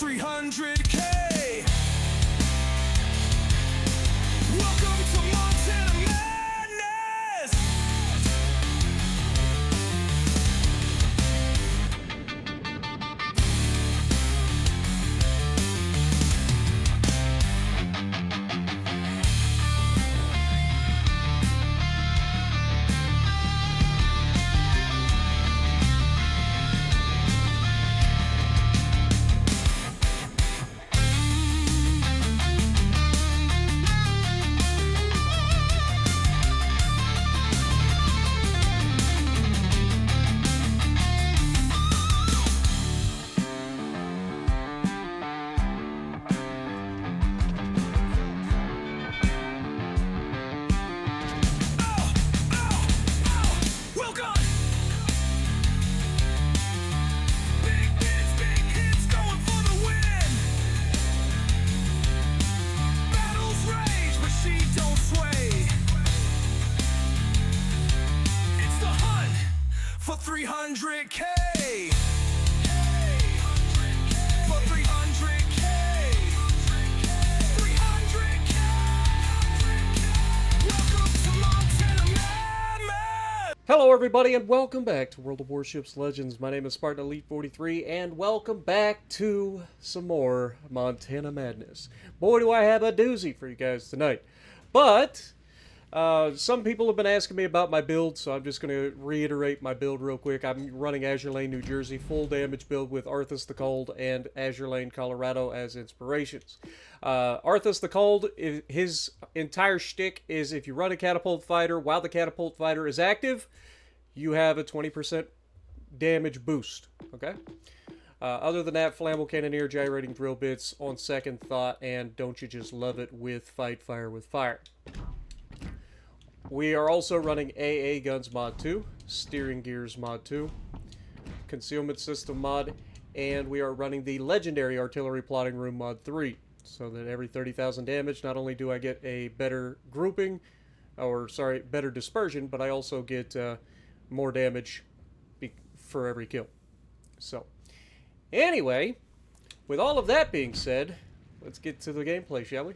300K. Welcome to Montana Madness. For 300K. For 300K. 300K. Welcome to Montana Madness. Hello everybody and welcome back to World of Warships Legends. My name is Spartan Elite 43 and welcome back to some more Montana Madness. Boy, do I have a doozy for you guys tonight. But some people have been asking me about my build, so I'm just going to reiterate my build real quick. I'm running Azure Lane, New Jersey, full damage build with Arthas the Cold and Azure Lane, Colorado as inspirations. Arthas the Cold, his entire shtick is if you run a catapult fighter while the catapult fighter is active, you have a 20% damage boost, okay? Other than that, Flammable Cannoneer, Gyrating Drill Bits on second thought, and Don't You Just Love It with Fight Fire with Fire. We are also running AA Guns Mod 2, Steering Gears Mod 2, Concealment System Mod, and we are running the Legendary Artillery Plotting Room Mod 3. So that every 30,000 damage, not only do I get a better grouping, or sorry, better dispersion, but I also get more damage for every kill. So, anyway, with all of that being said, let's get to the gameplay, shall we?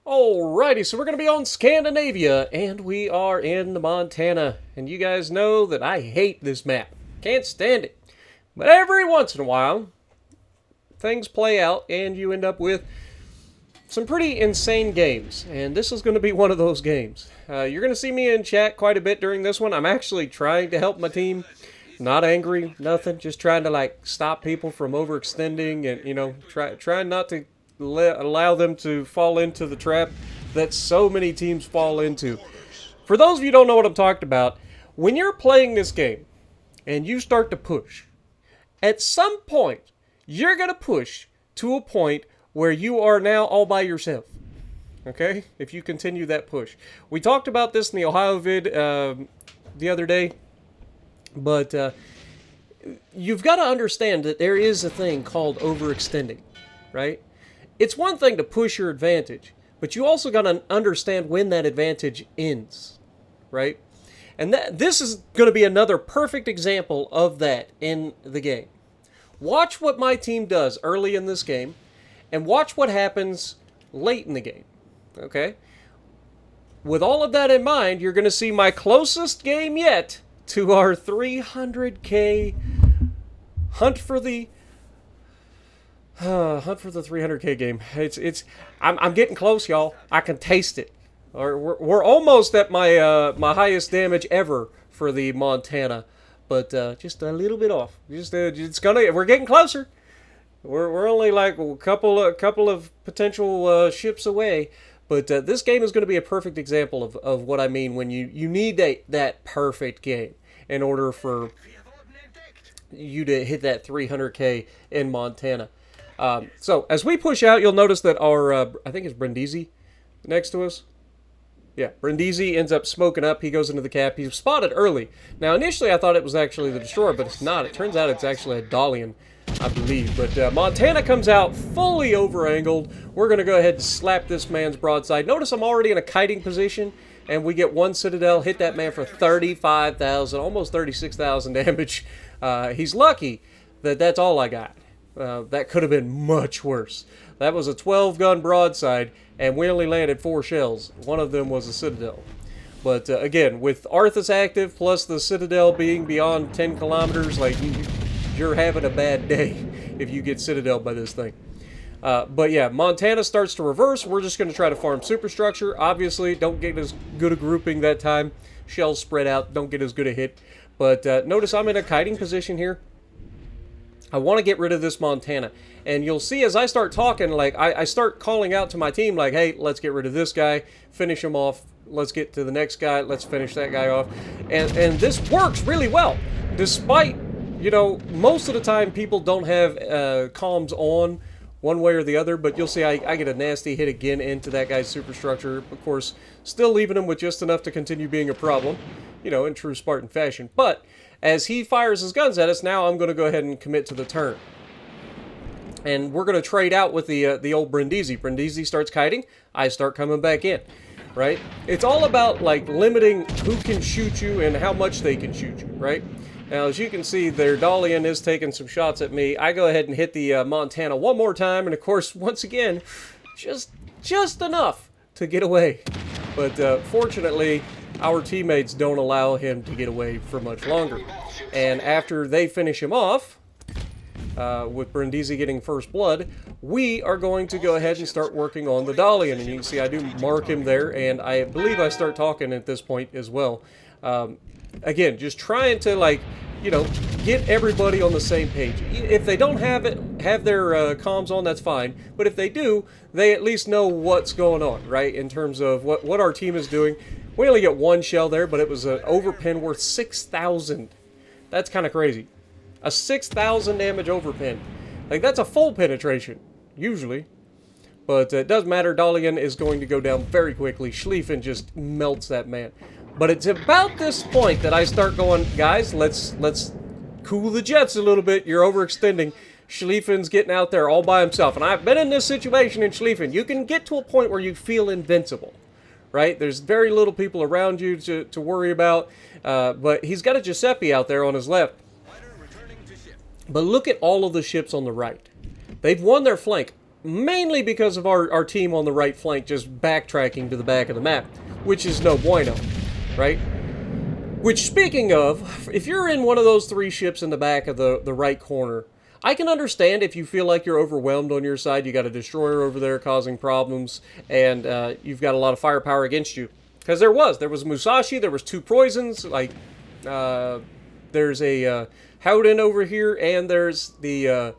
Alrighty, so we're going to be on Scandinavia, and we are in Montana. And you guys know that I hate this map. Can't stand it. But every once in a while, things play out, and you end up with some pretty insane games. And this is going to be one of those games. You're going to see me in chat quite a bit during this one. I'm actually trying to help my team. Not angry, nothing. Just trying to, like, stop people from overextending and, you know, trying not to allow them to fall into the trap that so many teams fall into. For those of you who don't know what I'm talking about, when you're playing this game and you start to push, at some point you're going to push to a point where you are now all by yourself. Okay? If you continue that push. We talked about this in the Ohio vid the other day, but you've got to understand that there is a thing called overextending, right? It's one thing to push your advantage, but you also got to understand when that advantage ends, right? And this is going to be another perfect example of that in the game. Watch what my team does early in this game, and watch what happens late in the game, okay? With all of that in mind, you're going to see my closest game yet to our 300K Hunt for the 300K game. I'm getting close, y'all. I can taste it. Or we're almost at my my highest damage ever for the Montana, but just a little bit off. We're getting closer. We're only like a couple of potential ships away, but this game is going to be a perfect example of what I mean when you need that perfect game in order for you to hit that 300K in Montana. So, as we push out, you'll notice that our, I think it's Brindisi next to us. Yeah, Brindisi ends up smoking up. He goes into the cap. He's spotted early. Now, initially, I thought it was actually the Destroyer, but it's not. It turns out it's actually a Dalian, I believe. But Montana comes out fully over-angled. We're going to go ahead and slap this man's broadside. Notice I'm already in a kiting position, and we get one Citadel, hit that man for 35,000, almost 36,000 damage. He's lucky that's all I got. That could have been much worse. That was a 12-gun broadside, and we only landed 4 shells. One of them was a Citadel. But again, with Arthas active, plus the Citadel being beyond 10 kilometers, like, you're having a bad day if you get Citadel by this thing. But yeah, Montana starts to reverse. We're just going to try to farm superstructure. Obviously, don't get as good a grouping that time. Shells spread out, don't get as good a hit. But notice I'm in a kiting position here. I want to get rid of this Montana. And you'll see as I start talking, like, I start calling out to my team, like, hey, let's get rid of this guy, finish him off, let's get to the next guy, let's finish that guy off. And this works really well, despite, you know, most of the time people don't have comms on one way or the other, but you'll see I get a nasty hit again into that guy's superstructure. Of course, still leaving him with just enough to continue being a problem, you know, in true Spartan fashion. But as he fires his guns at us, now I'm going to go ahead and commit to the turn. And we're going to trade out with the old Brindisi. Brindisi starts kiting, I start coming back in, right? It's all about, like, limiting who can shoot you and how much they can shoot you, right? Now, as you can see, their Dalian is taking some shots at me. I go ahead and hit the Montana one more time, and of course, once again, just enough to get away. But fortunately, our teammates don't allow him to get away for much longer. And after they finish him off, with Brindisi getting first blood, we are going to go ahead and start working on the Dalian. And you can see I do mark him there, and I believe I start talking at this point as well. Again, just trying to, like, you know, get everybody on the same page. If they don't have their comms on, that's fine. But if they do, they at least know what's going on, right? In terms of what our team is doing. We only get 1 shell there, but it was an overpin worth 6,000. That's kind of crazy. A 6,000 damage overpin. Like, that's a full penetration, usually. But it doesn't matter. Dalian is going to go down very quickly. Schlieffen just melts that man. But it's about this point that I start going, guys, let's cool the jets a little bit. You're overextending. Schlieffen's getting out there all by himself. And I've been in this situation in Schlieffen. You can get to a point where you feel invincible, right? There's very little people around you to worry about. But he's got a Giuseppe out there on his left. But look at all of the ships on the right. They've won their flank, mainly because of our team on the right flank just backtracking to the back of the map, which is no bueno, right? Which, speaking of, if you're in one of those 3 ships in the back of the right corner, I can understand if you feel like you're overwhelmed on your side, you got a destroyer over there causing problems, and you've got a lot of firepower against you. Because there was Musashi, there was 2 poisons, like, there's a Howden over here, and there's the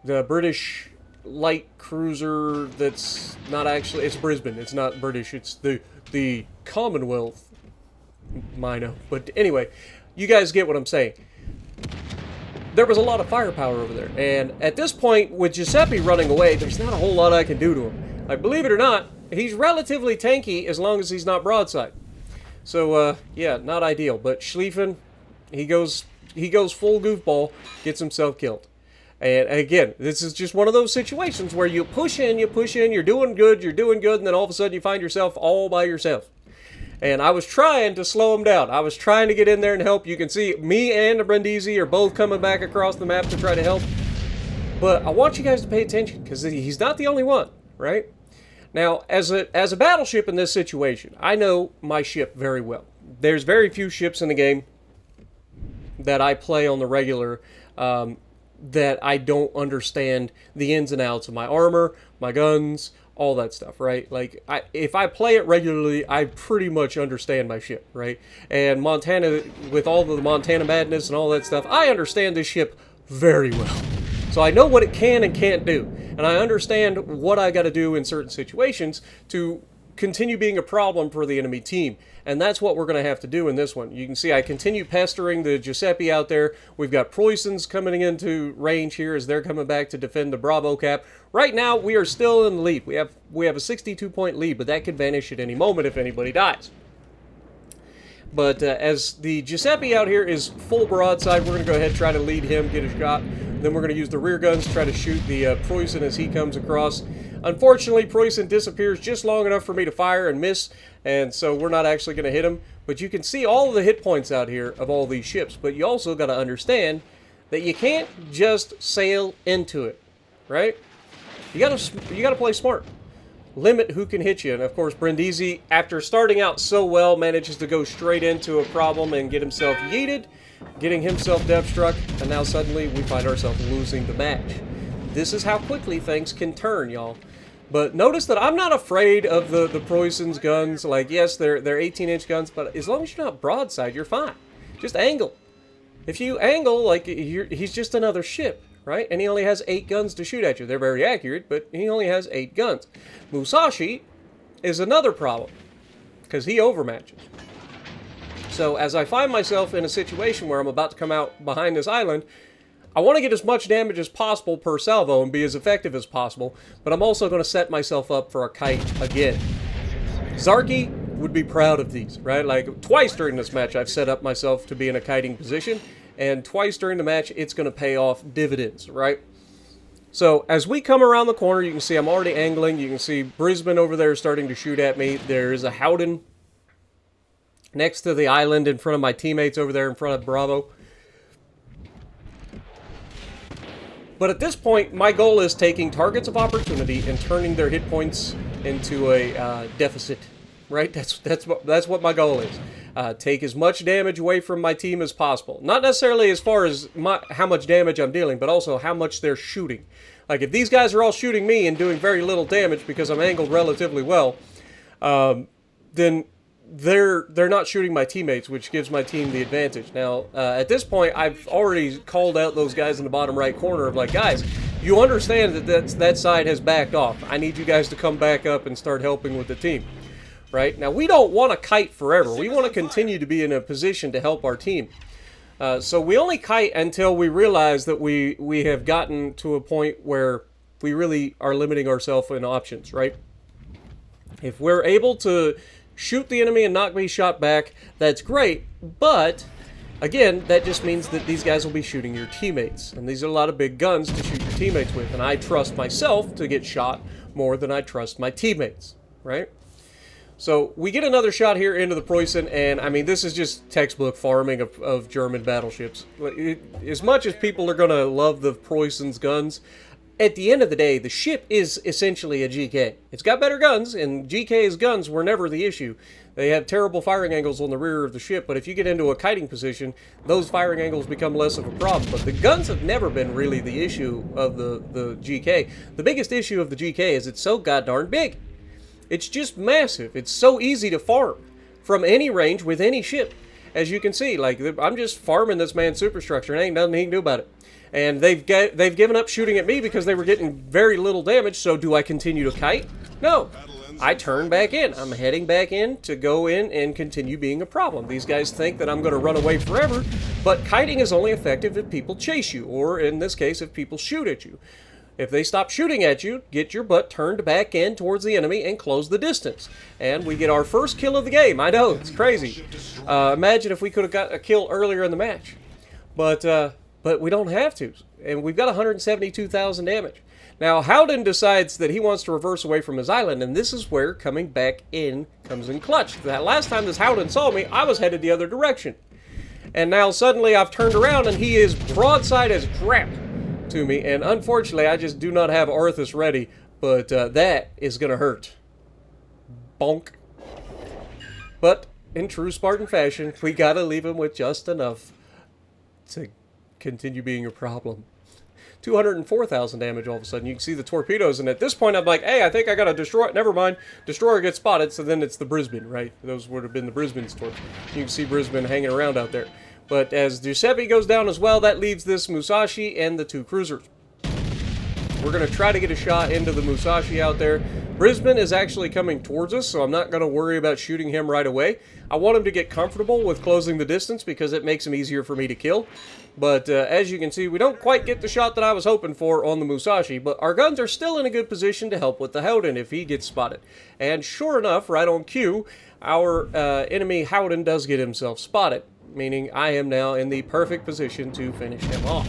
British light cruiser that's not actually, it's Brisbane, it's not British, it's the Commonwealth Mino. But anyway, you guys get what I'm saying. There was a lot of firepower over there, and at this point, with Giuseppe running away, there's not a whole lot I can do to him. Like, believe it or not, he's relatively tanky as long as he's not broadside. So, yeah, not ideal. But Schlieffen, he goes full goofball, gets himself killed. And again, this is just one of those situations where you push in, you're doing good, and then all of a sudden you find yourself all by yourself. And I was trying to slow him down. I was trying to get in there and help. You can see me and the Brindisi are both coming back across the map to try to help. But I want you guys to pay attention, because he's not the only one, right? Now, as a battleship in this situation, I know my ship very well. There's very few ships in the game that I play on the regular that I don't understand the ins and outs of my armor, my guns, all that stuff, right? Like, if I play it regularly, I pretty much understand my ship, right? And Montana, with all of the Montana madness and all that stuff, I understand this ship very well. So I know what it can and can't do. And I understand what I got to do in certain situations to continue being a problem for the enemy team. And that's what we're going to have to do in this one. You can see I continue pestering the Giuseppe out there. We've got Preussens coming into range here as they're coming back to defend the Bravo cap. Right now, we are still in the lead. We have a 62-point lead, but that could vanish at any moment if anybody dies. But as the Giuseppe out here is full broadside, we're going to go ahead and try to lead him, get a shot. Then we're going to use the rear guns to try to shoot the Preussen as he comes across. Unfortunately, Preussen disappears just long enough for me to fire and miss, and so we're not actually going to hit him. But you can see all of the hit points out here of all these ships. But you also got to understand that you can't just sail into it, right? You gotta play smart. Limit who can hit you. And of course, Brindisi, after starting out so well, manages to go straight into a problem and get himself yeeted, getting himself depth struck, and now suddenly we find ourselves losing the match. This is how quickly things can turn, y'all. But notice that I'm not afraid of the Preußen's guns. Like, yes, they're 18-inch guns, but as long as you're not broadside, you're fine. Just angle. If you angle, like, he's just another ship. Right? And he only has 8 guns to shoot at you. They're very accurate, but he only has 8 guns. Musashi is another problem, because he overmatches. So as I find myself in a situation where I'm about to come out behind this island, I want to get as much damage as possible per salvo and be as effective as possible, but I'm also going to set myself up for a kite again. Zarki would be proud of these, right? Like, twice during this match I've set up myself to be in a kiting position, and twice during the match, it's going to pay off dividends, right? So, as we come around the corner, you can see I'm already angling. You can see Brisbane over there starting to shoot at me. There's a Howden next to the island in front of my teammates over there in front of Bravo. But at this point, my goal is taking targets of opportunity and turning their hit points into a deficit, right? That's what my goal is. Take as much damage away from my team as possible. Not necessarily as far as how much damage I'm dealing, but also how much they're shooting. Like, if these guys are all shooting me and doing very little damage because I'm angled relatively well, then they're not shooting my teammates, which gives my team the advantage. Now, at this point, I've already called out those guys in the bottom right corner of, like, guys, you understand that side has backed off. I need you guys to come back up and start helping with the team. Right? Now, we don't want to kite forever. We want to continue to be in a position to help our team. So we only kite until we realize that we have gotten to a point where we really are limiting ourselves in options, right? If we're able to shoot the enemy and not be shot back, that's great. But, again, that just means that these guys will be shooting your teammates. And these are a lot of big guns to shoot your teammates with. And I trust myself to get shot more than I trust my teammates, right? So we get another shot here into the Preußen, and I mean, this is just textbook farming of German battleships. As much as people are going to love the Preußen's guns, at the end of the day, the ship is essentially a GK. It's got better guns, and GK's guns were never the issue. They have terrible firing angles on the rear of the ship, but if you get into a kiting position, those firing angles become less of a problem. But the guns have never been really the issue of the GK. The biggest issue of the GK is it's so goddarn big. It's just massive. It's so easy to farm from any range with any ship. As you can see, like, I'm just farming this man's superstructure and ain't nothing he can do about it. And they've given up shooting at me because they were getting very little damage, so do I continue to kite? No. I turn back in. I'm heading back in to go in and continue being a problem. These guys think that I'm going to run away forever, but kiting is only effective if people chase you, or in this case, if people shoot at you. If they stop shooting at you, get your butt turned back in towards the enemy and close the distance. And we get our first kill of the game. I know, it's crazy. Imagine if we could have got a kill earlier in the match. But we don't have to. And we've got 172,000 damage. Now, Howden decides that he wants to reverse away from his island, and this is where coming back in comes in clutch. That last time this Howden saw me, I was headed the other direction. And now suddenly I've turned around and he is broadside as crap to me, and unfortunately I just do not have Arthas ready, but that is gonna hurt. Bonk. But in true Spartan fashion, we gotta leave him with just enough to continue being a problem. 204,000 damage all of a sudden. You can see the torpedoes, and at this point I'm like, hey, I think I got a destroyer. Never mind. Destroyer gets spotted, so then it's the Brisbane, right? Those would have been the Brisbane's torch. You can see Brisbane hanging around out there. But as Giuseppe goes down as well, that leaves this Musashi and the 2 cruisers. We're going to try to get a shot into the Musashi out there. Brisbane is actually coming towards us, so I'm not going to worry about shooting him right away. I want him to get comfortable with closing the distance because it makes him easier for me to kill. But as you can see, we don't quite get the shot that I was hoping for on the Musashi, but our guns are still in a good position to help with the Howden if he gets spotted. And sure enough, right on cue, our enemy Howden does get himself spotted, meaning I am now in the perfect position to finish him off.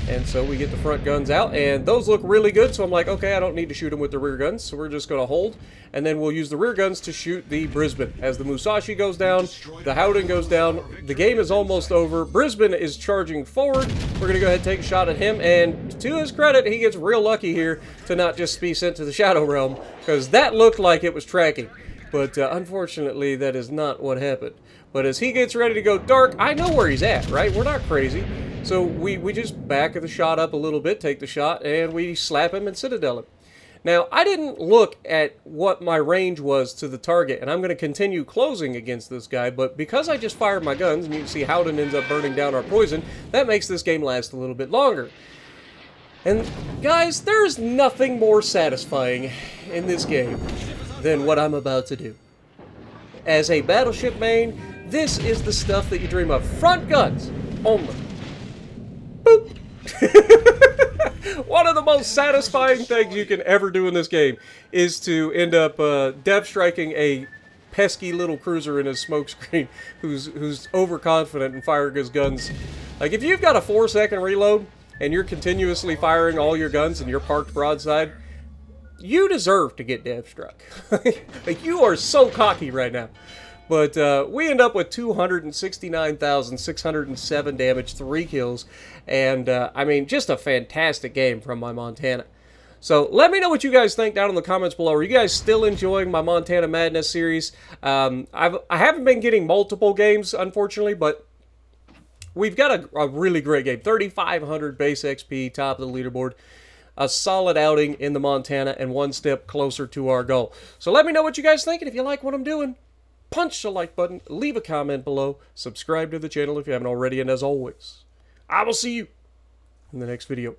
And so we get the front guns out, and those look really good, so I'm like, okay, I don't need to shoot them with the rear guns, so we're just going to hold, and then we'll use the rear guns to shoot the Brisbane. As the Musashi goes down, the Howden goes down, the game is almost over, Brisbane is charging forward, we're going to go ahead and take a shot at him, and to his credit, he gets real lucky here to not just be sent to the Shadow Realm, because that looked like it was tracking. But unfortunately, that is not what happened. But as he gets ready to go dark, I know where he's at, right? We're not crazy. So we just back the shot up a little bit, take the shot, and we slap him and citadel him. Now, I didn't look at what my range was to the target, and I'm going to continue closing against this guy, but because I just fired my guns, and you can see Howden ends up burning down our poison, that makes this game last a little bit longer. And guys, there's nothing more satisfying in this game than what I'm about to do. As a Battleship main, this is the stuff that you dream of. Front guns only. Boop. One of the most satisfying things you can ever do in this game is to end up dev striking a pesky little cruiser in his smokescreen who's overconfident and firing his guns. Like, if you've got a 4-second reload and you're continuously firing all your guns and you're parked broadside, you deserve to get dev struck. Like, you are so cocky right now. But we end up with 269,607 damage, 3 kills, and I mean, just a fantastic game from my Montana. So let me know what you guys think down in the comments below. Are you guys still enjoying my Montana Madness series? I haven't been getting multiple games, unfortunately, but we've got a really great game. 3,500 base XP, top of the leaderboard. A solid outing in the Montana and one step closer to our goal. So let me know what you guys think, and if you like what I'm doing, punch the like button, leave a comment below, subscribe to the channel if you haven't already, and as always, I will see you in the next video.